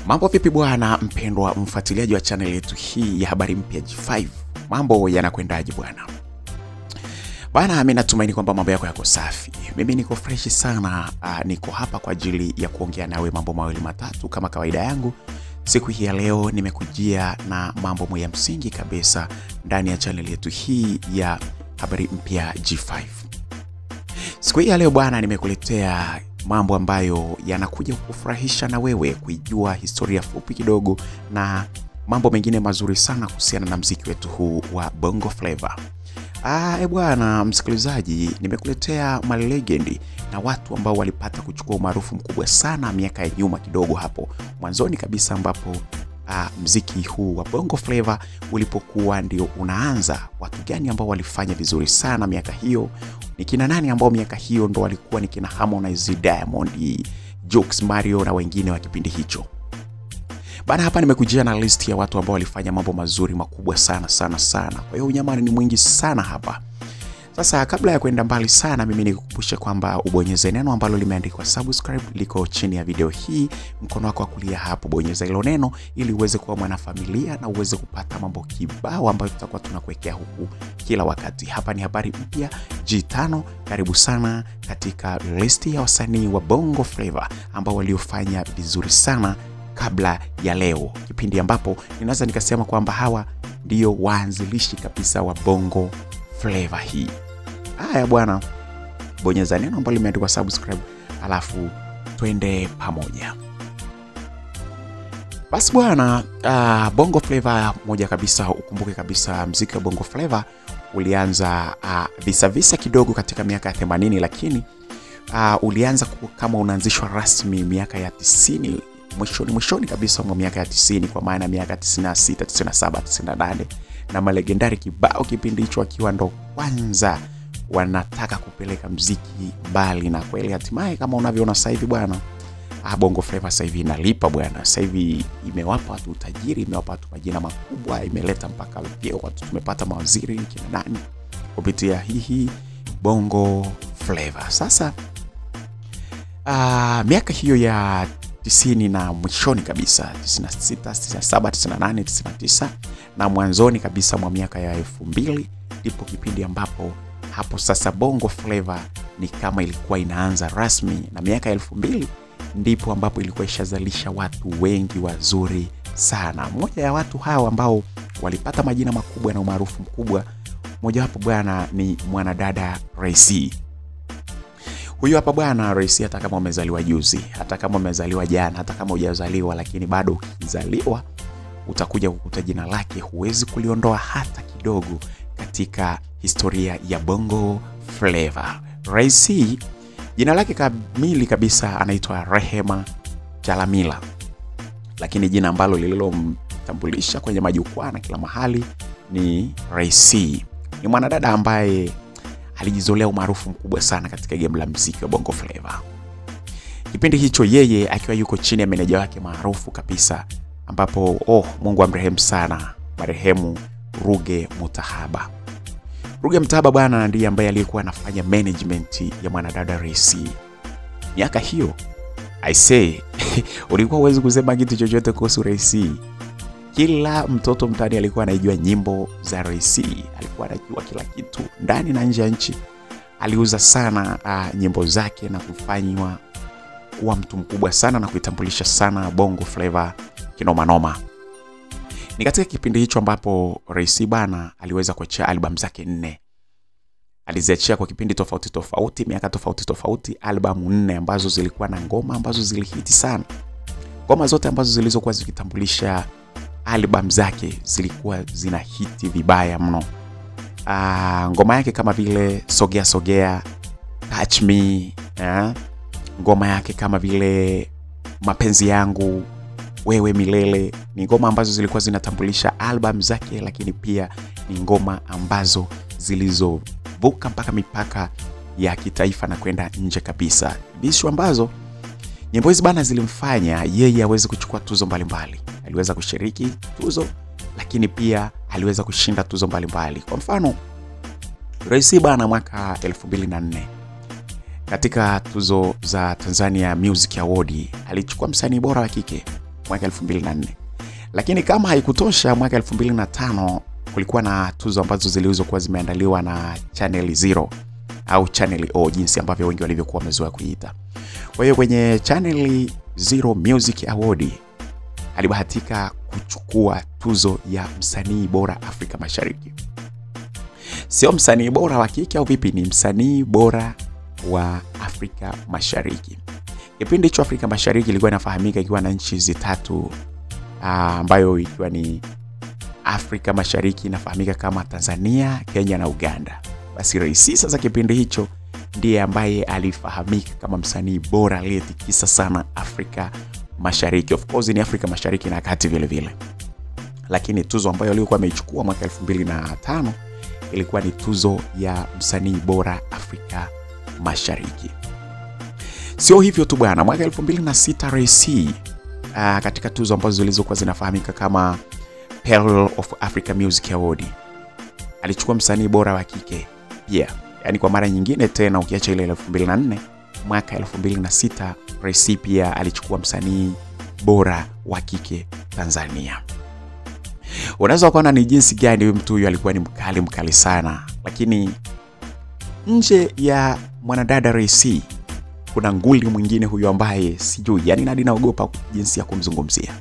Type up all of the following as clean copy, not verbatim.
Mambo vipi bwana mpendwa mfuatiliaji wa channel yetu hii ya habari mpya G5. Mambo yanakwendaje bwana? Bana, mimi natumaini kwamba mambo yako yako safi. Mimi niko fresh sana. Niko hapa kwa ajili ya kuongea nawe mambo mawili matatu kama kawaida yangu. Siku hii ya leo nimekujia na mambo ya msingi kabisa ndani ya channel yetu hii ya habari mpya G5. Siku hii ya leo bwana, nimekuletea mambo ambayo yanakuja kukufurahisha na wewe kuijua historia fupi kidogo na mambo mengine mazuri sana kuhusiana na muziki wetu huu wa Bongo Flava. Bwana msikilizaji, nimekuletea malegendi na watu ambao walipata kuchukua umaarufu mkubwa sana miaka ya nyuma kidogo hapo mwanzoni kabisa, ambapo muziki huu wa Bongo Flava ulipokuwa ndio unaanza. Watu gani ambao walifanya vizuri sana miaka hiyo? Ni kina nani ambao miaka hiyo ndo walikuwa ni kina Harmonize, Diamond, Jux, Mario na wengine wa kipindi hicho? Bana, hapa nimekujia na list ya watu ambao walifanya mambo mazuri makubwa sana sana sana. Kwa hiyo unyamani ni mwingi sana hapa. Sasa kabla ya kwenda mbali sana, mimi nikukumbusha kwamba ubonyeze neno ambalo limeandikwa subscribe, liko chini ya video hii, mkono wako wa kulia hapo. Bonyeza hilo neno ili uweze kuwa mwanafamilia na uweze kupata mambo kibao ambayo tutakuwa tunakuwekea huku kila wakati. Hapa ni habari mpya G5. Karibu sana katika list ya wasanii wa Bongo Flava ambao waliofanya vizuri sana kabla ya leo, kipindi ambapo ninaweza nikasema kwamba hawa ndio waanzilishi kabisa wa Bongo Flava hii. Haya bwana, bonyeza neno ambalo limeandikwa subscribe, alafu twende pamoja. Basi bwana, Bongo Flava moja kabisa, ukumbuke kabisa muziki wa Bongo Flava ulianza visa kidogo katika miaka ya 80, lakini ulianza kama unaanzishwa rasmi miaka ya 90, mwishoni kabisa mwa miaka ya 90, kwa maana miaka 96, 97, 98, na malegendari kibao kipindi hicho akiwa ndo kwanza wanataka kupeleka muziki mbali, na kweli hatimaye kama unavyoona sasa hivi bwana, Bongo Flava sasa hivi inalipa bwana. Sasa hivi imewapa watu utajiri, imewapa watu majina makubwa, imeleta mpaka vyeo, watu tumepata mawaziri kina nani kupitia hii Bongo Flava. Sasa miaka hiyo ya 90 na mwishoni kabisa 96, 97, 98, 99 na mwanzoni kabisa mwa miaka ya 2000 ndipo kipindi ambapo hapo sasa Bongo Flava ni kama ilikuwa inaanza rasmi, na miaka ya 2000 ndipo ambapo ilikuwa ishazalisha watu wengi wazuri sana. Mmoja ya watu hao ambao walipata majina makubwa na umaarufu mkubwa, mmoja wapo bwana ni mwanadada Ray-C. Huyu hapa bwana Ray-C, hata kama umezaliwa juzi, hata kama umezaliwa jana, hata kama hujazaliwa, lakini bado ukizaliwa utakuja kukuta jina lake, huwezi kuliondoa hata kidogo katika historia ya Bongo Flava. Ray-C jina lake kamili kabisa anaitwa Rehema Chalamila, lakini jina ambalo lililomtambulisha kwenye majukwaa na kila mahali ni Ray-C. Ni mwanadada ambaye alijizolea umaarufu mkubwa sana katika game la muziki wa Bongo Flava. Kipindi hicho yeye akiwa yuko chini ya meneja wake maarufu kabisa, ambapo Mungu amrehemu sana, marehemu Ruge Mutahaba. Ruge Mutahaba bwana ndiye ambaye alikuwa anafanya management ya mwanadada Ray-C. Miaka hiyo I say ulikuwa uwezi kusema kitu chochote kuhusu Ray-C. Kila mtoto mtani alikuwa anajua nyimbo za Ray-C, alikuwa anajua kila kitu ndani na nje ya nchi. Aliuza sana nyimbo zake na kufanywa kuwa mtu mkubwa sana na kuitambulisha sana Bongo Flava kinoma noma. Ni katika kipindi hicho ambapo Ray-C bana aliweza kuachia album zake 4. Aliziachia kwa kipindi tofauti, miaka tofauti, album 4 ambazo zilikuwa na ngoma ambazo zilihiti sana. Ngoma zote ambazo zilizokuwa zikitambulisha album zake zilikuwa zina hiti vibaya mno. Ngoma yake kama vile Sogea, Touch Me, ngoma yake kama vile Mapenzi Yangu, Wewe Milele, ni ngoma ambazo zilikuwa zinatambulisha album zake, lakini pia ni ngoma ambazo zilizovuka mpaka mipaka ya kitaifa na kwenda nje kabisa. Bisho ambazo nyimbo hizi bana zilimfanya yeye aweze kuchukua tuzo mbalimbali. Aliweza kushiriki tuzo, lakini pia aliweza kushinda tuzo mbalimbali. Kwa mfano, Ray-C bana mwaka 2004 katika tuzo za Tanzania Music Award alichukua msanii bora wa kike. mwaka 2004. Lakini kama haikutosha, mwaka 2005 kulikuwa na tuzo ambazo zilizokuwa zimeandaliwa na Channel 0 au Channel O, jinsi ambavyo wengi walivyokuwa wamezoea kuiita. Kwa hiyo kwenye Channel 0 Music Award alibahatika kuchukua tuzo ya msanii bora Afrika Mashariki. Sio msanii bora wa kike au vipi, ni msanii bora wa Afrika Mashariki. Kipindi hicho Afrika Mashariki ilikuwa inafahamika ikiwa na nchi zitatu, ambayo ikiwa ni Afrika Mashariki inafahamika kama Tanzania, Kenya na Uganda. Basi Ray C sasa kipindi hicho ndiye ambaye alifahamika kama msanii bora aliyetikisa sana Afrika Mashariki. Of course ni Afrika Mashariki na kati vile vile. Lakini tuzo ambayo alikuwa ameichukua mwaka 2005 ilikuwa ni tuzo ya msanii bora Afrika Mashariki. Sio hivyo tu bwana, mwaka 2006 Ray C katika tuzo ambazo zilizokuwa zinafahamika kama Pearl of Africa Music Award alichukua msanii bora wa kike pia. Yani kwa mara nyingine tena, ukiacha ile 2004, mwaka 2006 Ray C pia alichukua msanii bora wa kike Tanzania. Unaweza kuona ni jinsi gani huyu mtu huyu alikuwa ni mkali sana. Lakini nje ya mwanadada Ray C kuna nguli mwingine huyu ambaye sijui, yani nadi naogopa jinsi ya kumzungumzia.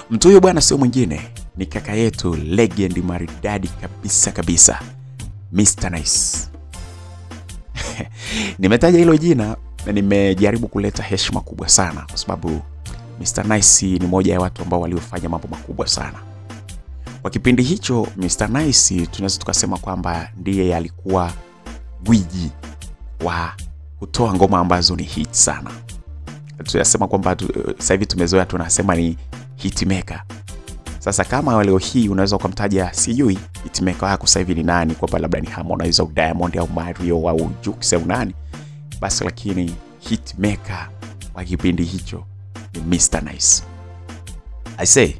Mtu huyu bwana sio mwingine, ni kaka yetu legend maridadi kabisa Mr. Nice. Nimetaja hilo jina na nimejaribu kuleta heshima kubwa sana kwa sababu Mr. Nice ni moja ya watu ambao waliofanya mambo makubwa sana. Kwa kipindi hicho Mr. Nice tunaweza tukasema kwamba ndiye alikuwa gwiji wa kutoa ngoma ambazo ni hit sana. Tunasema kwamba sasa hivi tumezoea tunasema ni hitmaker. Sasa kama leo hii unaweza kumtaja sijui hitmaker wako sasa hivi ni nani, kwamba labda ni Harmonize au Diamond au Mario au Jux au nani, basi lakini hitmaker wa kipindi hicho ni Mr. Nice. I say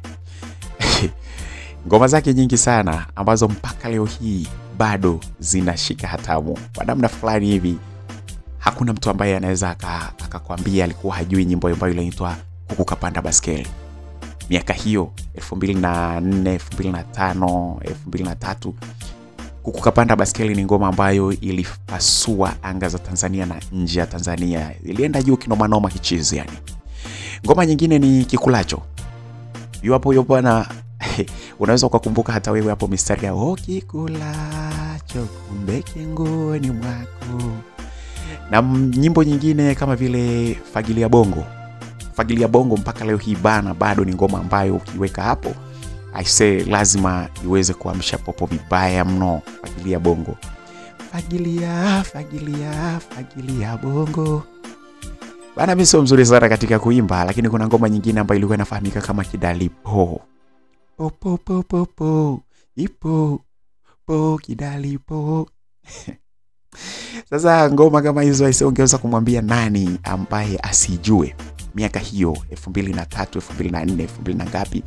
ngoma zake nyingi sana ambazo mpaka leo hii bado zinashika hatamu. Kwa namna fulani hivi hakuna mtu ambaye anaweza akakwambia alikuwa hajui nyimbo ambayo inaitwa Kuku Kapanda Baskeli. Miaka hiyo 2004, 2005, 2003, Kuku Kapanda Baskeli ni ngoma ambayo ilipasua anga za Tanzania na nje ya Tanzania. Ilienda juu kinoma kichizi yani. Ngoma nyingine ni Kikulacho. Yupo bwana unaweza kukumbuka hata wewe hapo mistari ya kikulacho kumbe kingoni mwako. Na nyimbo nyingine kama vile Fagilia Bongo. Fagilia Bongo mpaka leo hii bana bado ni ngoma ambayo ukiweka hapo I say lazima iweze kuamsha popo vibaya mno. Fagilia Bongo. Fagilia Bongo. Bana mimi sio mzuri sana katika kuimba, lakini kuna ngoma nyingine ambayo ilikuwa inafahamika kama Kidalipo. Ipo Kidalipo. Sasa ngoma kama hizo ungeweza kumwambia nani ambaye asijue miaka hiyo 2003, 2004, 2000 ngapi?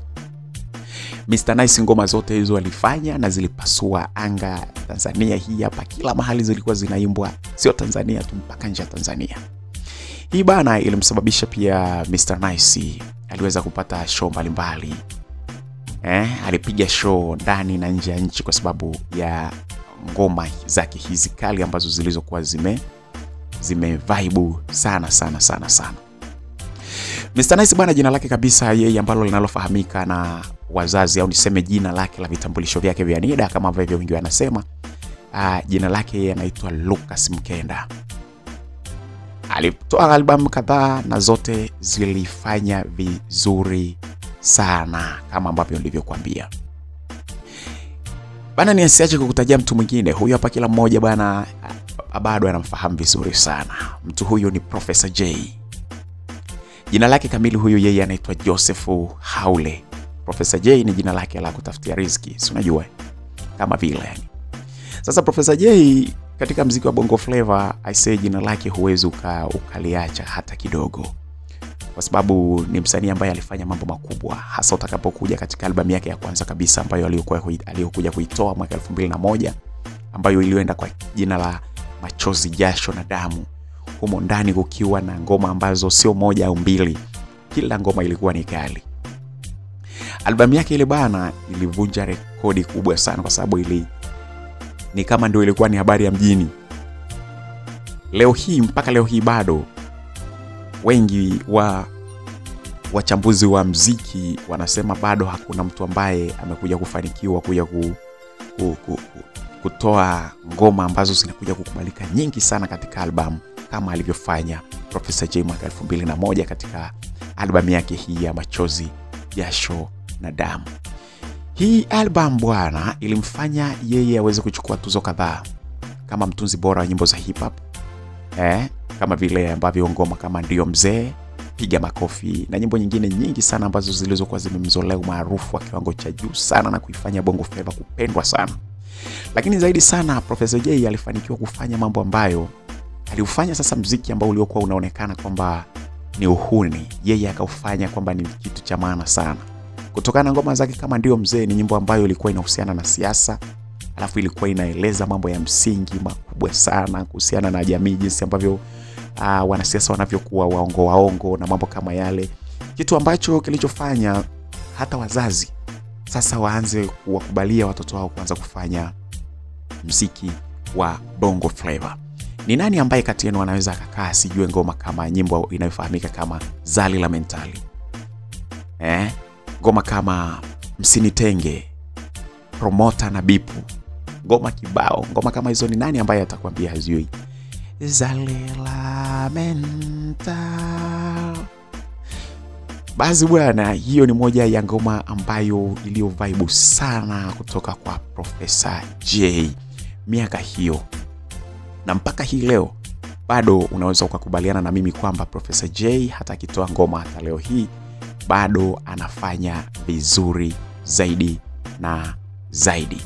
Mr. Nice ngoma zote hizo alifanya na zilipasua anga Tanzania hii hapa, kila mahali zilikuwa zinaimbwa, sio Tanzania tu mpaka nje ya Tanzania. Hii bana ilimsababisha pia Mr. Nice aliweza kupata show mbalimbali. Alipiga show ndani na nje ya nchi kwa sababu ya ngoma zake hizi kali ambazo zilizokuwa zime vibe sana. Mr. Nice bwana, jina lake kabisa yeye ambalo linalofahamika na wazazi au niseme jina lake la vitambulisho vyake vya NIDA kama vile wengi wanasema, jina lake yeye anaitwa Lucas Mkenda. Alitoa album kadhaa na zote zilifanya vizuri sana kama ambavyo nilivyokuambia. Bana niasiache kukutajia mtu mwingine. Huyu hapa kila mmoja bana bado anamfahamu vizuri sana. Mtu huyu ni Professor J. Jina lake kamili huyu yeye anaitwa Joseph Haule. Professor J ni jina lake la kutafutia riziki, si unajua? Kama vile yani. Sasa Professor J katika muziki wa Bongo Flava I say jina lake huwezi ukaliacha hata kidogo. Kwa sababu ni msanii ambaye alifanya mambo makubwa, hasa utakapokuja katika albamu yake ya kwanza kabisa ambayo aliyokuja kuitoa mwaka 2001 ambayo ilienda kwa jina la Machozi, Jasho na Damu. Humo ndani kukiwa na ngoma ambazo sio moja au mbili, kila ngoma ilikuwa ni kali. Albamu yake ile bana ilivunja rekodi kubwa sana kwa sababu ni kama ndio ilikuwa ni habari ya mjini. Mpaka leo hii bado wengi wachambuzi wa muziki wanasema bado hakuna mtu ambaye amekuja kufanikiwa kuja kutoa ngoma ambazo zinakuja kukubalika nyingi sana katika albamu kama alivyofanya Professor Jay mwaka 2001 katika albamu yake hii ya Machozi, Jasho na Damu. Hii albamu bwana ilimfanya yeye aweze kuchukua tuzo kadhaa kama mtunzi bora wa nyimbo za hip hop. Kama vile ambavyo ngoma kama Ndio Mzee, Piga Makofi na nyimbo nyingine nyingi sana ambazo zilizokuwa zimemzolea maarufu wa kiwango cha juu sana na kuifanya Bongo Flava kupendwa sana. Lakini zaidi sana Professor Jay alifanikiwa kufanya mambo ambayo aliufanya sasa muziki ambao uliokuwa unaonekana kwamba ni uhuni, yeye akaufanya kwamba ni kitu cha maana sana. Kutokana na ngoma zake kama Ndio Mzee ni nyimbo ambayo ilikuwa inahusiana na siasa, alafu ilikuwa inaeleza mambo ya msingi makubwa sana kuhusiana na jamii, jinsi ambavyo wanasiasa wanavyokuwa waongo na mambo kama yale. Kitu ambacho kilichofanya hata wazazi sasa waanze kuwakubalia watoto wao kuanza kufanya muziki wa Bongo Flava. Ni nani ambaye kati yenu anaweza akakaa asijue ngoma kama nyimbo inayofahamika kama Zali la Mentali? Ngoma kama Msinitenge, Promota na Bipu, ngoma kibao. Ngoma kama hizo ni nani ambaye atakwambia hazijui? Zali la Mental. Basi bwana, hiyo ni moja ya ngoma ambayo ilio vibe sana kutoka kwa Professor Jay miaka hiyo. Na mpaka hii leo bado unaweza ukakubaliana na mimi kwamba Professor Jay hata akitoa ngoma hata leo hii bado anafanya vizuri zaidi na zaidi.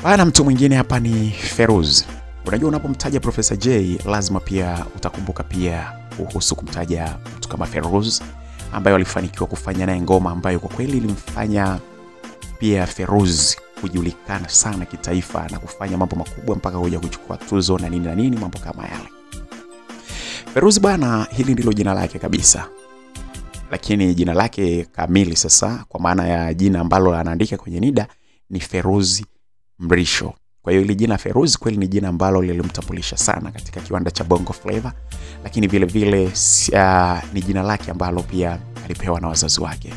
Bana, mtu mwingine hapa ni Feroz. Unajua unapomtaja Professor Jay lazima pia utakumbuka pia kuhusu kumtaja mtu kama Feroz ambaye alifanikiwa kufanya naye ngoma ambayo kwa kweli ilimfanya pia Feroz kujulikana sana kitaifa na kufanya mambo makubwa mpaka kuja kuchukua tuzo na nini mambo kama yale. Feroz bana, hili ndilo jina lake kabisa. Lakini jina lake kamili sasa kwa maana ya jina ambalo anaandika kwenye NIDA ni Feroz Mrisho. Kwa hiyo ile jina Feroz kweli ni jina ambalo lilimtambulisha sana katika kiwanda cha Bongo Flava, lakini vile vile ni jina lake ambalo pia alipewa na wazazi wake.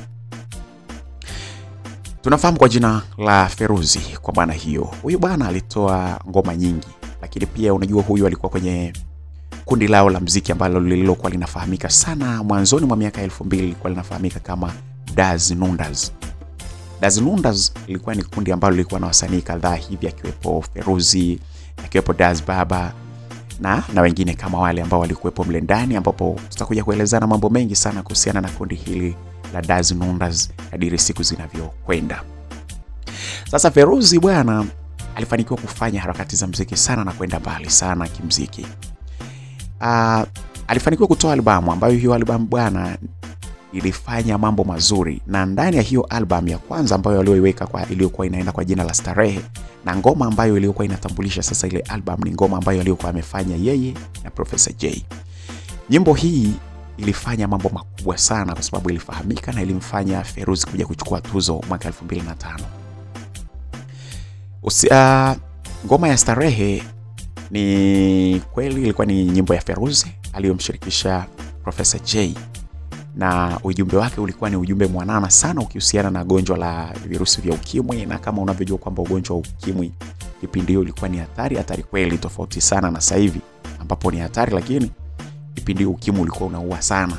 Tunafahamu kwa jina la Feroz. Kwa maana hiyo huyu bwana alitoa ngoma nyingi, lakini pia unajua huyu alikuwa kwenye kundi lao la muziki ambalo lililokuwa linafahamika sana mwanzoni mwa miaka 2000, lilikuwa linafahamika kama Daz Nundas. Daz Nundas ilikuwa ni kundi ambalo lilikuwa na wasanii kadhaa hivi akiwepo Feroz, akiwepo Daz Baba na wengine kama wale ambao walikuwepo mle ndani, ambapo tutakuja kuelezana mambo mengi sana kuhusiana na kundi hili la Daz Nundas kadiri siku zinavyokwenda. Sasa Feroz bwana alifanikiwa kufanya harakati za muziki sana na kwenda mbali sana kimuziki. Alifanikiwa kutoa albamu ambayo hiyo albamu bwana ilifanya mambo mazuri, na ndani ya hiyo albamu ya kwanza ambayo aliyoiweka iliyokuwa inaenda kwa jina la Starehe, na ngoma ambayo iliyokuwa inatambulisha sasa ile albamu ni ngoma ambayo aliyokuwa amefanya yeye na Professor Jay. Nyimbo hii ilifanya mambo makubwa sana kwa sababu ilifahamika na ilimfanya Feroz kuja kuchukua tuzo mwaka 2005. Ngoma ya Starehe ni kweli ilikuwa ni nyimbo ya Feroz aliyomshirikisha Professor Jay, na ujumbe wake ulikuwa ni ujumbe mwanana sana ukihusiana na gonjwa la virusi vya ukimwi. Na kama unavyojua kwamba ugonjwa wa ukimwi kipindi hiyo ulikuwa ni hatari kweli, tofauti sana na sasa hivi ambapo ni hatari, lakini kipindi ukimwi ulikuwa unaua sana.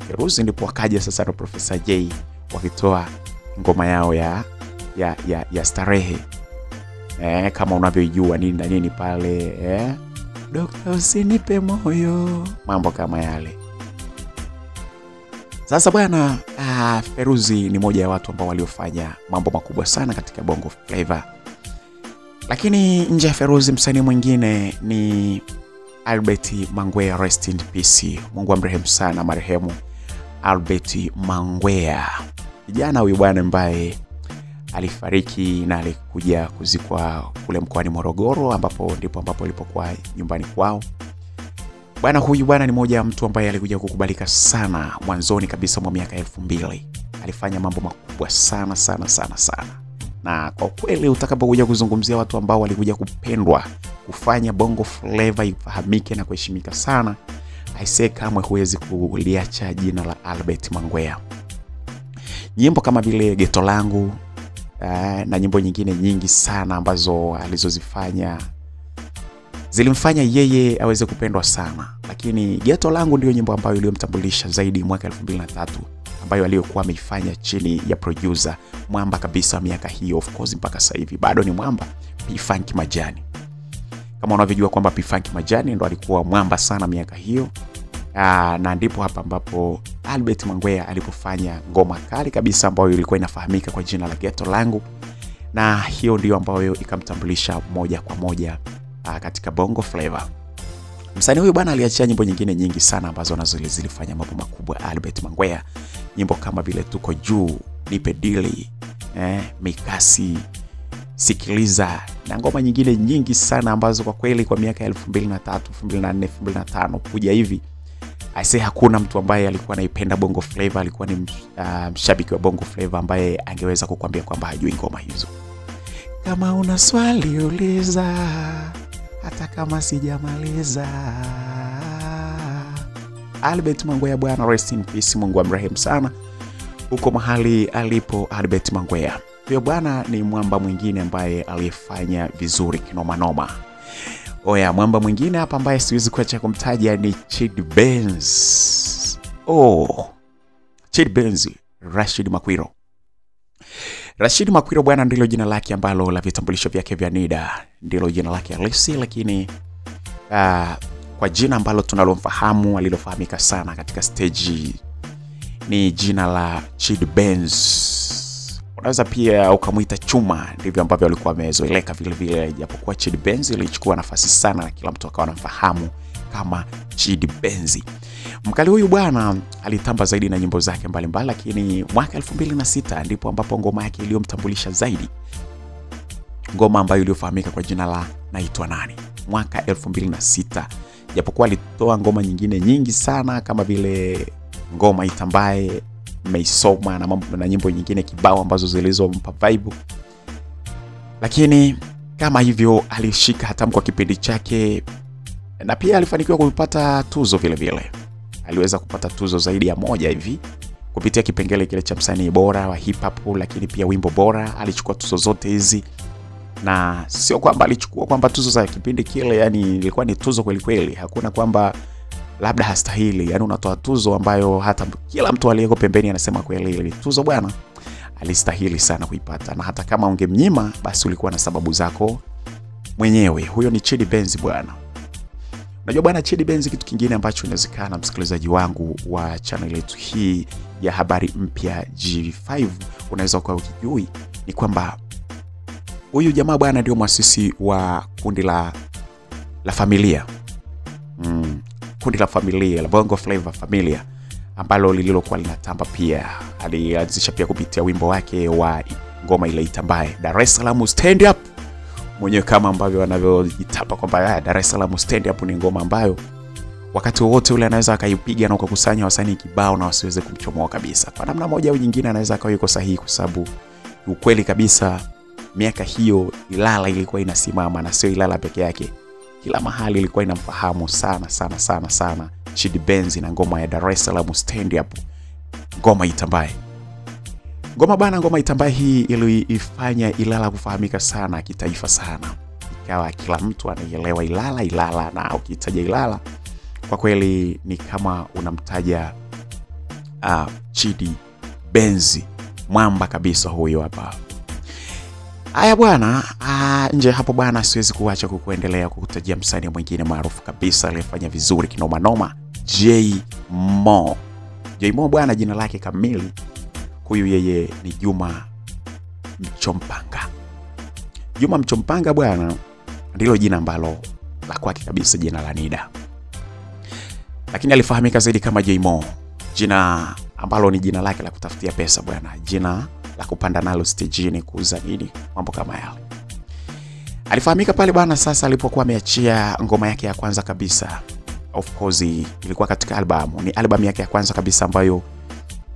Feroz ndipo akaja sasa na Professor Jay wakitoa ngoma yao ya Starehe. Kama unavyojua nini na nini pale, Dokta usinipe moyo, mambo kama yale. Sasa bwana, Feroz ni moja ya watu ambao waliofanya mambo makubwa sana katika Bongo Flava. Lakini nje ya Feroz, msanii mwingine ni Albert Mangwea, rest in peace. Mungu amrehemu sana marehemu Albert Mangwea. Kijana huyu bwana ambaye alifariki na alikuja kuzikwa kule mkoani Morogoro, ambapo ndipo ilipokuwa nyumbani kwao. Bwana huyu bwana ni moja ya mtu ambaye alikuja kukubalika sana mwanzoni kabisa mwa miaka 2000. Alifanya mambo makubwa sana. Na kwa kweli utakapokuja kuzungumzia watu ambao walikuja kupendwa kufanya Bongo Flava ifahamike na kuheshimika sana, aisee, kamwe huwezi kuliacha jina la Albert Mangwea. Nyimbo kama vile Geto Langu na nyimbo nyingine nyingi sana ambazo alizozifanya zilimfanya yeye aweze kupendwa sana. Lakini Geto Langu ndio nyimbo ambayo iliyomtambulisha zaidi mwaka 2003, ambayo aliyokuwa ameifanya chini ya producer mwamba kabisa miaka hiyo. Of course mpaka sasa hivi bado ni mwamba, P-Funk Majani. Kama unavyojua kwamba P-Funk Majani ndo alikuwa mwamba sana miaka hiyo. Na ndipo hapa ambapo Albert Mangwea alipofanya ngoma kali kabisa ambayo ilikuwa inafahamika kwa jina la Geto Langu, na hiyo ndio ambayo ikamtambulisha moja kwa moja katika Bongo Flava. Msanii huyu bwana aliachia nyimbo nyingine nyingi sana ambazo nazo zilifanya mambo makubwa Albert Mangwea. Nyimbo kama vile Tuko Juu, Nipe Dili, Mikasi, Sikiliza na ngoma nyingine nyingi sana ambazo kwa kweli kwa miaka 2003, 2004, 2005 kuja hivi, aisee, hakuna mtu ambaye alikuwa anaipenda Bongo Flava, alikuwa ni mshabiki wa Bongo Flava ambaye angeweza kukwambia kwamba hajui ngoma hizo. Kama una swali uliza, hata kama sijamaliza. Albert Mangwea bwana, rest in peace, Mungu amrehemu sana huko mahali alipo Albert Mangwea. Huyo bwana ni mwamba mwingine ambaye alifanya vizuri kinoma noma. Oya, mwamba mwingine hapa ambaye siwezi kuacha kumtaja ni Chidi Benz. Chidi Benz, Rashid Makwiro. Rashid Makwiro bwana ndilo jina lake ambalo la vitambulisho vyake vya NIDA, ndilo jina lake halisi, lakini kwa jina ambalo tunalomfahamu alilofahamika sana katika stage ni jina la Chidi Benz. Unaweza pia ukamuita Chuma, ndivyo ambavyo alikuwa amezoeleka vile vile, japokuwa Chidi Benz ilichukua nafasi sana na kila mtu akawa anamfahamu kama Chidi Benz. Mkali huyu bwana alitamba zaidi na nyimbo zake mbalimbali, lakini mwaka 2006 ndipo ambapo ngoma yake iliyomtambulisha zaidi, ngoma ambayo iliyofahamika kwa jina la Naitwa Nani, mwaka 2006. Japokuwa alitoa ngoma nyingine nyingi sana kama vile Ngoma Itambaye, Meisoma na nyimbo nyingine kibao ambazo zilizompa vibe, lakini kama hivyo alishika hatamu kwa kipindi chake, na pia alifanikiwa kupata tuzo vile vile. Aliweza kupata tuzo zaidi ya moja hivi kupitia kipengele kile cha msanii bora wa hip hop, lakini pia wimbo bora. Alichukua tuzo zote hizi, na sio kwamba alichukua kwamba tuzo za kipindi kile, yani ilikuwa ni tuzo kweli kweli. Hakuna kwamba labda hastahili, yani unatoa tuzo ambayo hata kila mtu aliyeko pembeni anasema kweli ile tuzo bwana alistahili sana kuipata, na hata kama ungemnyima basi ulikuwa na sababu zako mwenyewe. Huyo ni Chidi Benz bwana. Unajua bwana, Chidi Benz, kitu kingine ambacho inawezekana msikilizaji wangu wa channel yetu hii ya Habari Mpya G5 unaweza kuwa ukijui, ni kwamba huyu jamaa bwana ndio muasisi wa kundi la Familia. Kundi la Familia, la Bongo Flava Familia, ambalo lililokuwa linatamba pia. Alianzisha pia kupitia wimbo wake wa ngoma ile Itambaye, Dar es Salaam Stand Up. Mwenyewe kama ambavyo anavyojitapa kwamba Dar es Salaam Stand Up ni ngoma ambayo wakati wote ule anaweza akaipiga na kukusanya wasanii kibao na wasiweze kumchomoa kabisa. Kwa namna moja au nyingine anaweza akawa yuko sahihi, kwa sababu ukweli kabisa miaka hiyo Ilala ilikuwa inasimama, na sio Ilala peke yake. Kila mahali ilikuwa inamfahamu sana Chidi Benz na ngoma ya Dar es Salaam Stand Up, Ngoma Itambaye. Ngoma Itambaye hii iliifanya Ilala kufahamika sana kitaifa sana. Ikawa kila mtu anaelewa Ilala, na ukitaja Ilala kwa kweli ni kama unamtaja Chidi Benz, mwamba kabisa huyo hapa. Haya bwana, nje hapo bwana siwezi kuacha kukuendelea kukutajia msanii mwingine maarufu kabisa aliyefanya vizuri kinoma noma, J-Mo. J-Mo bwana jina lake kamili huyu yeye ni Juma Mchompanga. Juma Mchompanga bwana ndilo jina ambalo la kwake kabisa, jina la NIDA. Lakini alifahamika zaidi kama J-Mo, jina ambalo ni jina lake la kutafutia pesa bwana, jina la kupanda nalo stage kuuza nini, mambo kama yale. Alifahamika pale bwana sasa alipokuwa ameachia ngoma yake ya kwanza kabisa, of course ilikuwa katika albamu. Ni albamu yake ya kwanza kabisa ambayo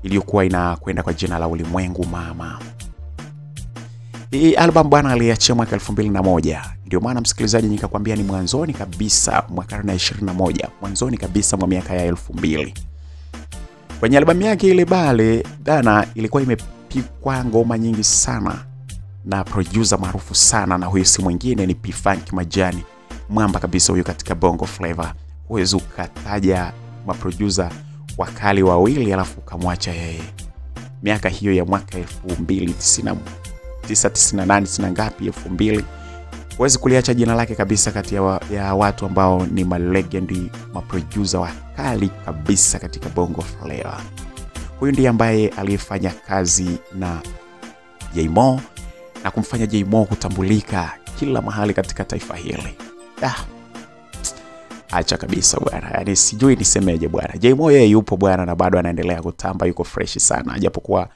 iliyokuwa inakwenda kwa jina la Ulimwengu Mama. Hii album bwana aliachia mwaka 2001. Ndio maana msikilizaji nikakwambia ni mwanzoni kabisa mwa karne ya 21, mwanzoni kabisa mwa miaka ya 2000. Kwenye albamu yake ile Bale Dana ilikuwa imepikwa ngoma nyingi sana na producer maarufu sana, na huyo si mwingine ni P-Funk Majani, mwamba kabisa huyo katika Bongo Flava. Huwezi ukataja maproducer wakali wawili alafu kamwacha yeye. Miaka hiyo ya mwaka 1998 ngapi 2000, huwezi kuliacha jina lake kabisa kati ya watu ambao ni malegendi, maproducer wakali kabisa katika Bongo Flava. Huyu ndiye ambaye alifanya kazi na Jaymo na kumfanya Jaymo kutambulika kila mahali katika taifa hili. Acha kabisa bwana. Yaani sijui nisemeje bwana. Jaymo yeye yupo bwana na bado anaendelea kutamba, yuko fresh sana. Japokuwa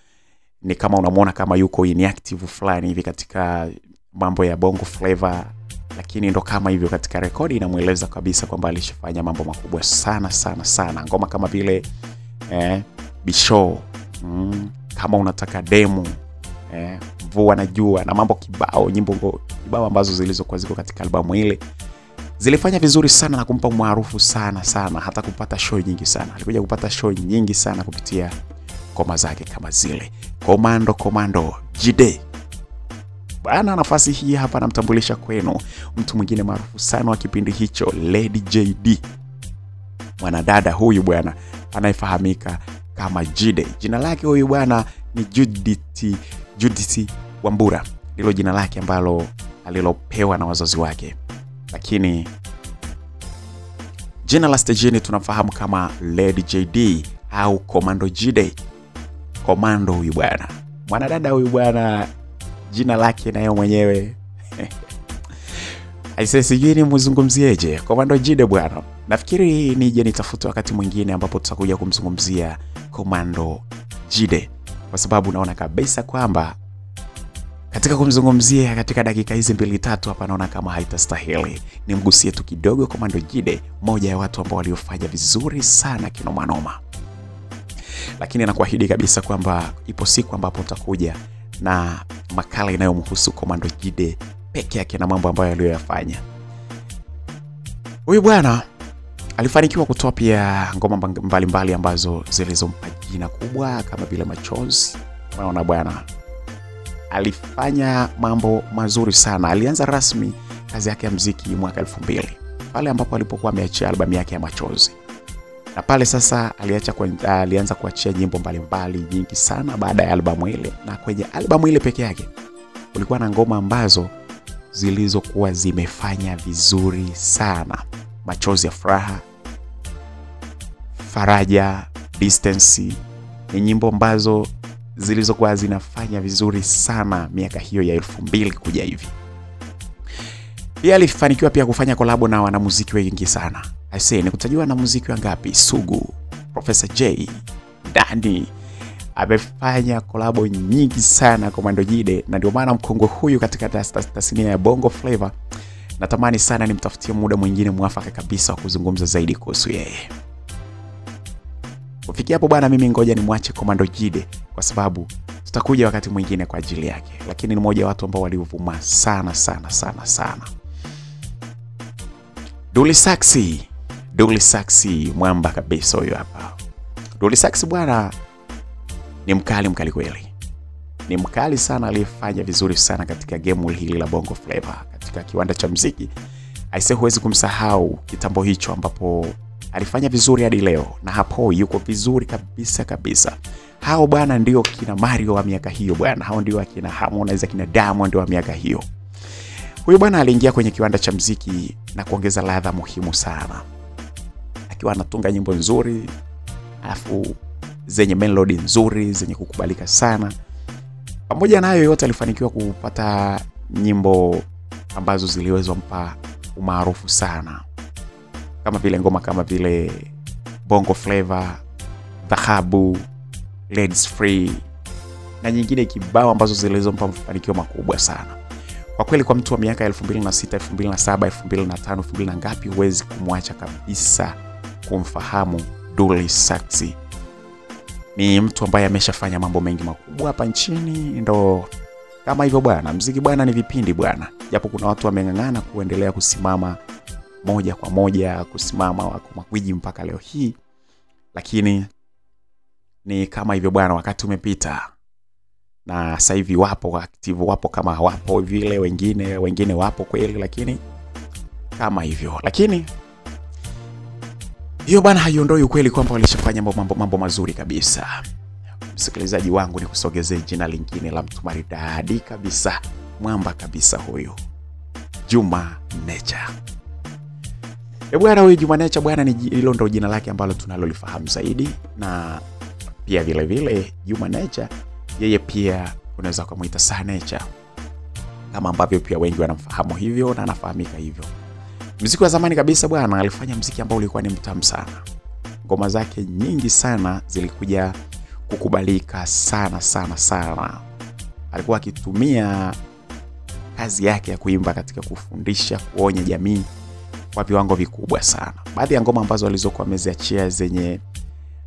ni kama unamuona kama yuko inactive fulani hivi katika mambo ya Bongo Flava, lakini ndo kama hivyo katika rekodi inamueleza kabisa kwamba alishafanya mambo makubwa sana sana sana. Ngoma kama vile Bisho, kama unataka demo, Mvua na Jua na mambo kibao, nyimbo kibao ambazo zilizokuwa ziko katika albamu ile zilifanya vizuri sana na kumpa umaarufu sana sana, hata kupata show nyingi sana. Alikuja kupata show nyingi sana kupitia ngoma zake kama zile. Komando Jide. Bana, nafasi hii hapa namtambulisha kwenu mtu mwingine maarufu sana wa kipindi hicho, Lady JD. Mwanadada huyu bwana anayefahamika kama Jide. Jina lake huyu bwana ni Judith Wambura. Ndilo jina lake ambalo alilopewa na wazazi wake. Lakini jina la stage tunafahamu kama Lady JD au Komando Jide. Komando huyu bwana. Mwanadada huyu bwana jina lake nayo mwenyewe. Aisee, sijui ni mzungumzieje Komando Jide bwana. Nafikiri nije nitafute wakati mwingine ambapo tutakuja kumzungumzia Komando Jide, kwa sababu naona kabisa kwamba katika kumzungumzia katika dakika hizi 2-3 hapa naona kama haitastahili. Nimgusie tu kidogo Komando Jide, mmoja ya watu ambao waliofanya vizuri sana kinoma noma. Lakini nakuahidi kabisa kwamba ipo siku ambapo utakuja na makala inayomhusu Komando Jide peke yake na mambo ambayo aliyoyafanya. Huyu bwana alifanikiwa kutoa pia ngoma mbalimbali ambazo zilizompa jina kubwa kama vile Machozi. Unaona bwana, alifanya mambo mazuri sana. Alianza rasmi kazi yake ya muziki mwaka 2000 pale ambapo alipokuwa ameachia albamu yake ya Machozi. Na pale sasa alianza kuachia nyimbo mbalimbali nyingi sana baada ya albamu ile, na kwenye albamu ile peke yake kulikuwa na ngoma ambazo zilizokuwa zimefanya vizuri sana. Machozi ya Furaha, Faraja, Distance ni nyimbo ambazo zilizokuwa zinafanya vizuri sana miaka hiyo ya 2000 kuja hivi. Pia alifanikiwa pia kufanya kolabo na wanamuziki wengi sana. Aisee, nikutajua na muziki wangapi? Sugu, Professor J, Dani. Amefanya kolabo nyingi sana Komando Jide, na ndio maana mkongwe huyu katika tasnia ya Bongo Flava natamani sana nimtafutie muda mwingine mwafaka kabisa wa kuzungumza zaidi kuhusu yeye. Kufikia hapo bwana, mimi ngoja nimwache Komando Jide kwa sababu tutakuja wakati mwingine kwa ajili yake. Lakini ni mmoja wa watu ambao waliovuma sana sana sana sana. Dully Saxy, mwamba kabisa huyo hapa. Dully Saxy bwana ni mkali kweli. Ni mkali sana, alifanya vizuri sana katika game hili la Bongo Flava katika kiwanda cha muziki. Aisee, huwezi kumsahau kitambo hicho ambapo alifanya vizuri hadi leo, na hapo yuko vizuri kabisa. Hao bwana ndio kina Mario wa miaka hiyo bwana. Hao ndio akina Harmonize, kina Diamond wa miaka hiyo. Huyu bwana aliingia kwenye kiwanda cha muziki na kuongeza ladha muhimu sana, akiwa anatunga nyimbo nzuri alafu zenye melody nzuri zenye kukubalika sana. Pamoja na hayo yote alifanikiwa kupata nyimbo ambazo ziliweza kumpa umaarufu sana, kama vile ngoma kama vile Bongo Flava, Dhahabu, Ladies Free na nyingine kibao ambazo zilizompa mafanikio makubwa sana. Kwa kweli kwa mtu wa miaka 2006, 2007, 2005, 2000 ngapi huwezi kumwacha kabisa kumfahamu Dully Sykes. Ni mtu ambaye ameshafanya mambo mengi makubwa hapa nchini, ndo kama hivyo bwana. Muziki bwana ni vipindi bwana. Japo kuna watu wameng'ang'ana kuendelea kusimama moja kwa moja, kusimama wako magwiji mpaka leo hii, lakini ni kama hivyo bwana, wakati umepita. Na sasa hivi wapo active, wapo kama wapo vile, wengine wapo kweli, lakini kama hivyo. Lakini hiyo bwana haiondoi ukweli kwamba walishafanya mambo mazuri kabisa. Msikilizaji wangu, ni kusogezee jina lingine la mtu maridadi kabisa, mwamba kabisa huyu, Juma Nature. Bwana huyu Juma Nature bwana, ni hilo ndo jina lake ambalo tunalolifahamu zaidi. Na pia vile vile Juma Nature, yeye pia unaweza kumuita Sir Nature, kama ambavyo pia wengi wanamfahamu hivyo na anafahamika hivyo. Muziki wa zamani kabisa bwana, alifanya muziki ambao ulikuwa ni mtamu sana. Ngoma zake nyingi sana zilikuja kukubalika sana. Alikuwa akitumia kazi yake ya kuimba katika kufundisha, kuonya jamii kwa viwango vikubwa sana. Baadhi ya ngoma ambazo alizokuwa ameziachia zenye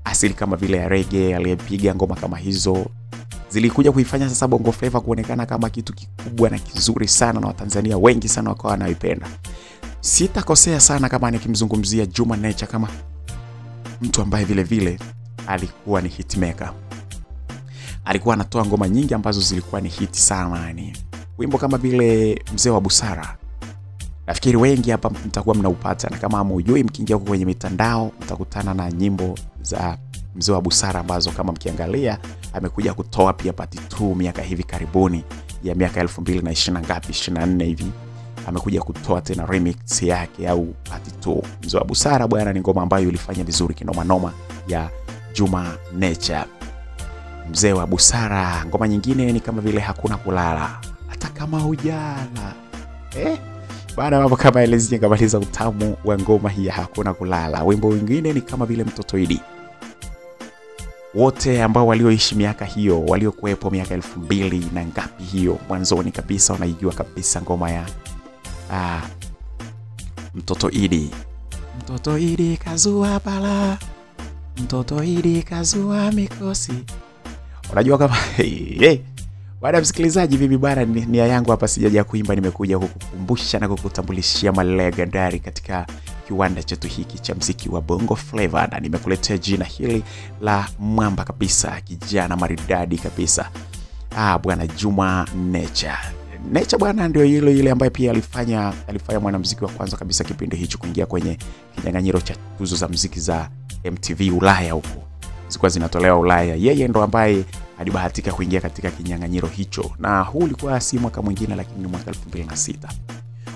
asili kama vile ya reggae, aliyepiga ngoma kama hizo zilikuja kuifanya sasa Bongo Flava kuonekana kama kitu kikubwa na kizuri sana, na Watanzania wengi sana wakawa wanaipenda. Sitakosea sana kama nikimzungumzia Juma Nature kama mtu ambaye vile vile alikuwa ni hitmaker. Alikuwa anatoa ngoma nyingi ambazo zilikuwa ni hit sana yani. Wimbo kama vile Mzee wa Busara, nafikiri wengi hapa mtakuwa mnaupata, na kama hamujui mkiingia huko kwenye mitandao mtakutana na nyimbo za Mzee wa Busara ambazo kama mkiangalia amekuja kutoa pia part 2 miaka hivi karibuni ya miaka 2024 hivi. Amekuja kutoa tena remix yake au part 2. Mzee wa Busara bwana ni ngoma ambayo ilifanya vizuri kinoma noma ya Juma Nature. Mzee wa Busara. Ngoma nyingine ni kama vile Hakuna Kulala, hata kama hujala. Baada mambo kama elezi ngamaliza utamu wa ngoma hii ya Hakuna Kulala. Wimbo mwingine ni kama vile Mtoto Idi. Wote ambao walioishi miaka hiyo, waliokuepo miaka 2000 na ngapi hiyo mwanzoni kabisa, wanaijua kabisa ngoma ya Mtoto Idi. Mtoto Idi kazua bala, Mtoto Idi kazua mikosi. Unajua kama baada msikilizaji, bibi bara, nia yangu hapa sijaja kuimba, nimekuja kukukumbusha na kukutambulishia malegendari katika kiwanda chetu hiki cha muziki wa Bongo Flava, na nimekuletea jina hili la mwamba kabisa, kijana maridadi kabisa, bwana Juma Nature. Nature bwana ndio ile ambaye pia alifanya mwanamuziki wa kwanza kabisa kipindi hicho kuingia kwenye kinyang'anyiro cha tuzo za muziki za MTV Ulaya huko. Zilikuwa zinatolewa Ulaya. Yeye ndo ambaye alibahatika kuingia katika kinyang'anyiro hicho, na huu ulikuwa si mwaka mwingine, lakini ni mwaka 2006.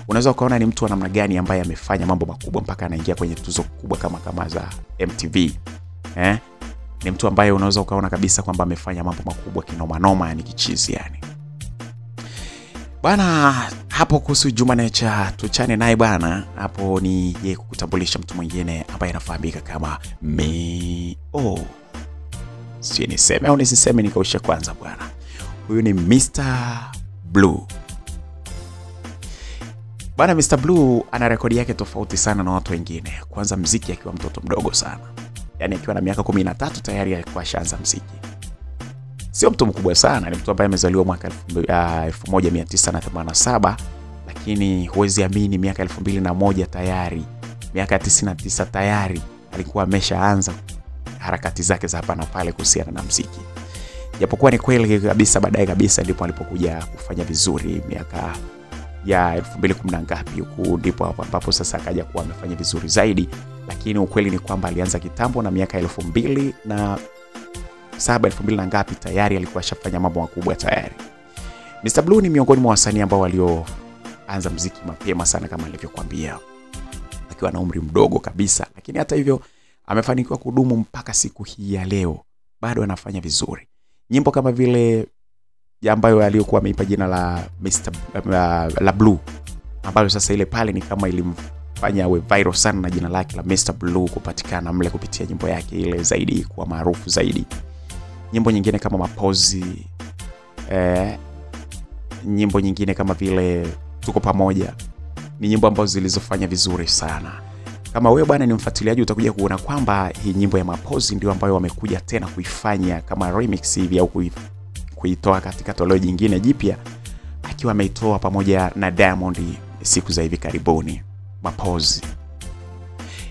Unaweza ukaona ni mtu wa namna gani ambaye amefanya mambo makubwa mpaka anaingia kwenye tuzo kubwa kama za MTV. Ni mtu ambaye unaweza ukaona kabisa kwamba amefanya mambo makubwa kinoma noma, yani kichizi yani. Bana, hapo kuhusu Juma Nature tuchane naye bana. Hapo ni yeye kukutambulisha mtu mwingine ambaye anafahamika kama si niseme au nisiseme nikausha kwanza bwana. Huyu ni Mr. Blue. Bana, Mr. Blue ana rekodi yake tofauti sana na watu wengine. Kwanza muziki akiwa mtoto mdogo sana. Yaani akiwa na miaka 13 tayari alikuwa ashaanza muziki. Sio mtu mkubwa sana, ni mtu ambaye amezaliwa mwaka 1987, lakini huwezi amini miaka 2001 tayari, miaka 99 tayari alikuwa ameshaanza harakati zake za hapa na pale kuhusiana na muziki. Japokuwa ni kweli kabisa baadaye kabisa ndipo alipokuja kufanya vizuri miaka ya 2010 ngapi huko, ndipo ambapo sasa akaja kuwa amefanya vizuri zaidi, lakini ukweli ni kwamba alianza kitambo na miaka 2000 na 2000 ngapi tayari alikuwa ashafanya mambo makubwa tayari. Mr. Blue ni miongoni mwa wasanii ambao walioanza muziki mapema sana kama nilivyokuambia, akiwa na umri mdogo kabisa, lakini hata hivyo amefanikiwa kudumu mpaka siku hii ya leo. Bado anafanya vizuri. Nyimbo kama vile ambayo aliyokuwa ameipa jina la la Blue, ambayo sasa ile pale ni kama ilimfanya awe viral sana na jina lake la Mr. Blue kupatikana mle kupitia nyimbo yake ile zaidi kuwa maarufu zaidi. Nyimbo nyingine kama Mapozi, nyimbo nyingine kama vile Tuko Pamoja, ni nyimbo ambazo zilizofanya vizuri sana. Kama wewe bwana ni mfuatiliaji, utakuja kuona kwamba hii nyimbo ya Mapozi ndio ambayo wamekuja tena kuifanya kama remix hivi au kuitoa katika toleo jingine jipya, akiwa ameitoa pamoja na Diamond siku za hivi karibuni. Mapozi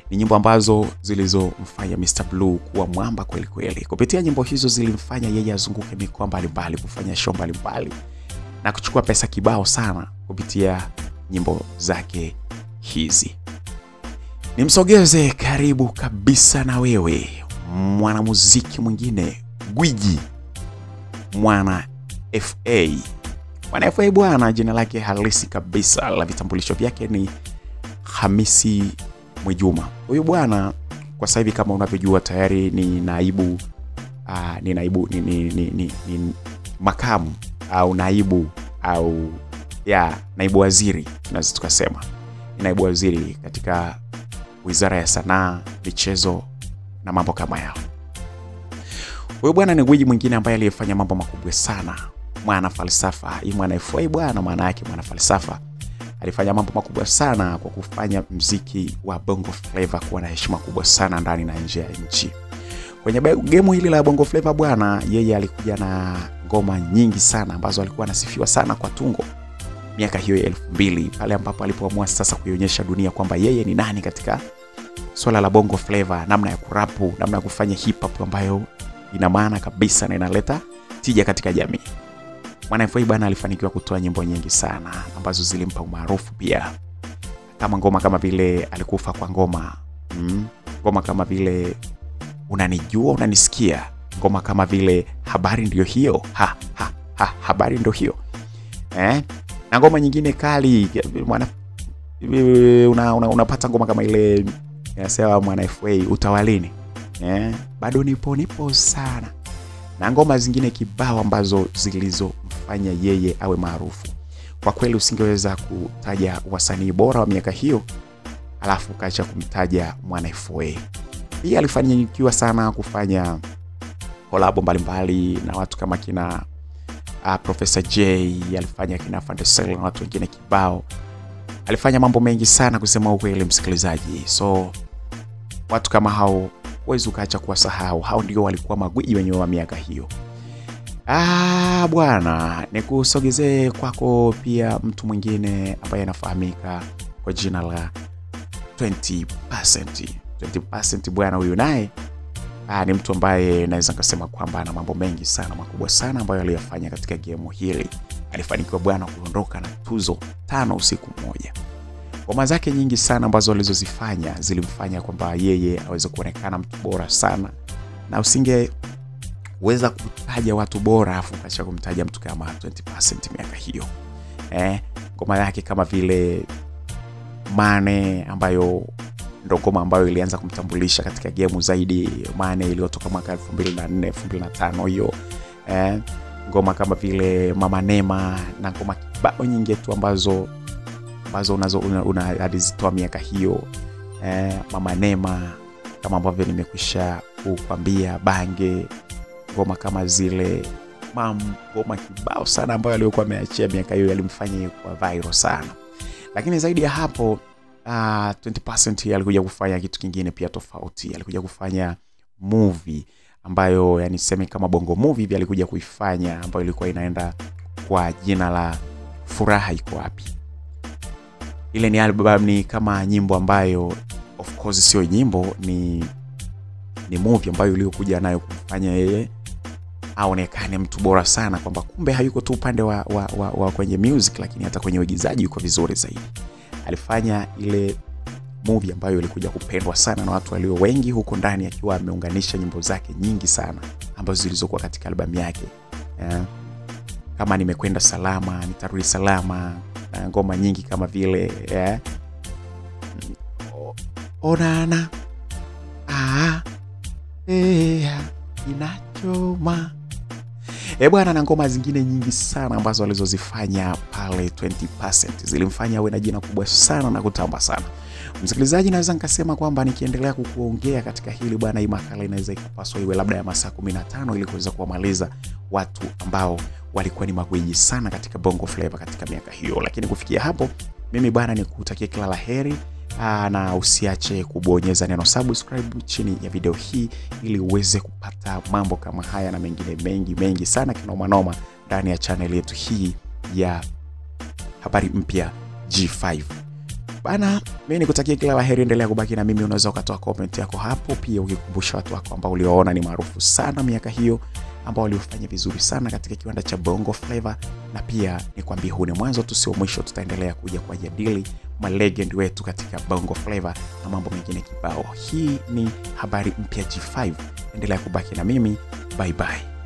ni nyimbo ambazo zilizomfanya Mr. Blue kuwa mwamba kweli kweli. Kupitia nyimbo hizo zilimfanya yeye azunguke mikoa mbalimbali, kufanya show mbalimbali na kuchukua pesa kibao sana kupitia nyimbo zake hizi. Nimsogeze karibu kabisa na wewe mwanamuziki mwingine, gwiji Mwana FA. Mwana FA bwana, jina lake halisi kabisa la vitambulisho vyake ni Hamisi Mwejuma. Huyu bwana kwa sasa hivi kama unavyojua tayari ni makamu au naibu au naibu waziri, tunaweza tukasema naibu waziri katika Wizara ya Sanaa, Michezo na mambo kama yao. Huyu bwana ni gwiji mwingine ambaye aliyefanya mambo makubwa sana. Mwana falsafa, Mwana FA bwana maana yake mwana falsafa. Alifanya mambo makubwa sana kwa kufanya muziki wa Bongo Flava kuwa na heshima kubwa sana ndani na nje ya nchi. Kwenye game hili la Bongo Flava bwana, yeye alikuja na ngoma nyingi sana ambazo alikuwa anasifiwa sana kwa tungo. Miaka hiyo ya 2000 pale ambapo alipoamua sasa kuionyesha dunia kwamba yeye ni nani katika swala la Bongo Flava, namna ya kurapu, namna ya kufanya hip hop ambayo ina maana kabisa na inaleta tija katika jamii. Mwana FA bwana alifanikiwa kutoa nyimbo nyingi sana ambazo zilimpa umaarufu pia. Kama ngoma kama vile Alikufa kwa Ngoma, ngoma kama vile Unanijua Unanisikia, ngoma kama vile Habari Ndio Hiyo, Habari Ndio Hiyo. Na ngoma nyingine kali unapata ngoma kama ile yasema Mwana FA Utawalini, Bado nipo sana, na ngoma zingine kibao ambazo zilizomfanya yeye awe maarufu. Kwa kweli usingeweza kutaja wasanii bora wa miaka hiyo alafu kaacha kumtaja Mwana FA. Pia alifanikiwa sana kufanya collab mbalimbali na watu kama kina Professor J, alifanya kina Fantasy na watu wengine kibao. Alifanya mambo mengi sana kusema ukweli msikilizaji. So watu kama hao huwezi ukaacha kuwasahau. Hao ndio walikuwa magwiji wenyewe wa miaka hiyo. Bwana, nikusogezee kwako pia mtu mwingine ambaye anafahamika kwa jina la 20%. 20% bwana, huyu naye ni mtu ambaye naweza kusema kwamba ana mambo mengi sana makubwa sana ambayo aliyafanya katika game hili. Alifanikiwa bwana kuondoka na tuzo 5 usiku mmoja. Ngoma zake nyingi sana ambazo alizozifanya zilimfanya kwamba yeye aweze kuonekana mtu bora sana, na usingeweza kutaja watu bora afu kacha kumtaja mtu kama 20% miaka hiyo. Ngoma yake kama vile Mane ambayo ndio ngoma ambayo ilianza kumtambulisha katika game zaidi. Mane iliyotoka mwaka 2004 2005 hiyo. Ngoma kama vile Mama Nema na ngoma kibao nyingi tu ambazo unazitoa miaka hiyo. Mama Nema kama ambavyo nimekwisha kukwambia, Bange, ngoma kama zile, ngoma kibao sana ambayo aliyokuwa ameachia miaka hiyo yalimfanya kwa viral sana. Lakini zaidi ya hapo 20% alikuja kufanya kitu kingine pia tofauti. Alikuja kufanya movie ambayo yani sema kama bongo movie hivi alikuja kuifanya, ambayo ilikuwa inaenda kwa jina la Furaha Iko Wapi. Ile ni album, ni kama nyimbo ambayo of course sio nyimbo, ni movie ambayo iliyokuja nayo kufanya yeye aonekane mtu bora sana, kwamba kumbe hayuko tu upande wa kwenye music lakini hata kwenye uigizaji yuko vizuri zaidi. Alifanya ile movie ambayo ilikuja kupendwa sana na watu walio wengi huko ndani, akiwa ameunganisha nyimbo zake nyingi sana ambazo zilizokuwa katika albamu yake. Kama Nimekwenda Salama, Nitarudi Salama, na ngoma nyingi kama vile Onana, Inachoma. Bwana, na ngoma zingine nyingi sana ambazo alizozifanya pale 20% zilimfanya awe na jina kubwa sana na kutamba sana. Msikilizaji, naweza nikasema kwamba nikiendelea kukuongea katika hili bwana, hii makala inaweza ikapaswa iwe labda ya masaa 15 ili kuweza kuwamaliza watu ambao walikuwa ni magwiji sana katika Bongo Flava katika miaka hiyo. Lakini kufikia hapo, mimi bwana nikutakia kila laheri na usiache kubonyeza neno subscribe chini ya video hii ili uweze kupata mambo kama haya na mengine mengi sana kinoma noma ndani ya channel yetu hii ya Habari Mpya G5. Bana, mimi nikutakia kila laheri, endelea kubaki na mimi. Unaweza ukatoa comment yako hapo, pia ukikumbusha watu wako ambao ulioona ni maarufu sana miaka hiyo, ambao waliofanya vizuri sana katika kiwanda cha Bongo Flava. Na pia nikwambie huu ni mwanzo tu, sio mwisho. Tutaendelea kuja kwa jadili malegend wetu katika Bongo Flava na mambo mengine kibao. Hii ni Habari Mpya G5. Endelea kubaki na mimi. Bye bye.